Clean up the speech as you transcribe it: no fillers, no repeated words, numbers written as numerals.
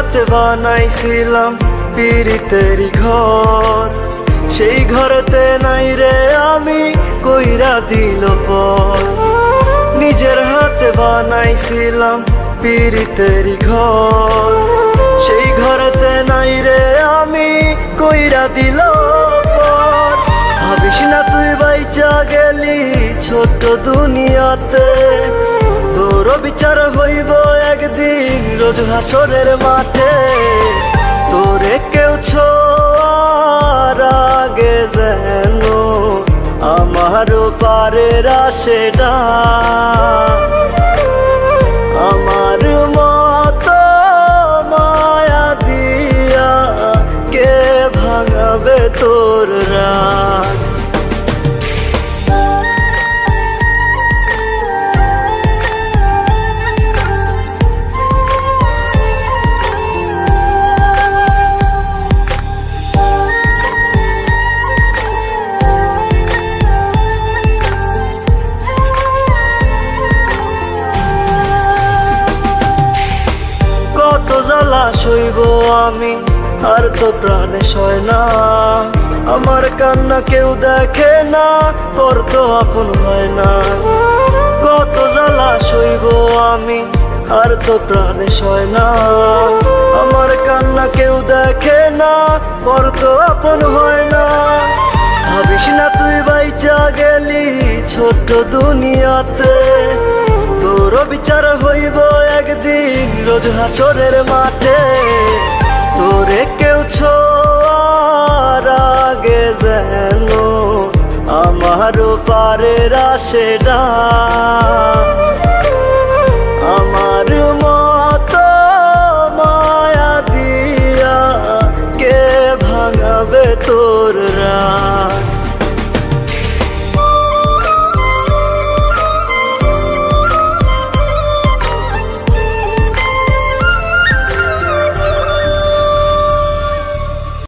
হাতে বানাইছিলাম পিরিতেরি ঘর, সেই ঘরেতে নাই রে আমি কইরা দিল পর। নিজের হাতে বানাইছিলাম পিরিতেরি ঘর, সেই ঘরেতে নাই রে আমি কইরা দিল পর। ভাবিস না তুই বাইচা গেলি ছোট দুনিয়াতে, তোর বিচার হইব একদিন রোজ হাসরের মাঠে। তোরে কেউ ছোঁয়ার আগে যেন আমারও পারের আশেটা, আমার মতো মায়া দিয়া কে ভাঙাবে তোর রাত। কত জ্বালা সইব আমি আর তো প্রাণে সয় না, আমার কান্না কেউ দেখে না পর তো আপন হয় না। কত জ্বালা সইব আমি আর তো প্রাণে সয় না, আমার কান্না কেউ দেখে না পর তো আপন হয় না। ভাবিস না তুই বাইচা গেলি ছোট্ট দুনিয়াতে, তোর বিচার হইব একদিন রোজ হাসরের মাঠে। তোরে কেউ ছোঁয়ার আগে যেন আমারও পারের আশেটা, আমার মতো মায়া দিয়া কে ভাঙাবে তোর রাত।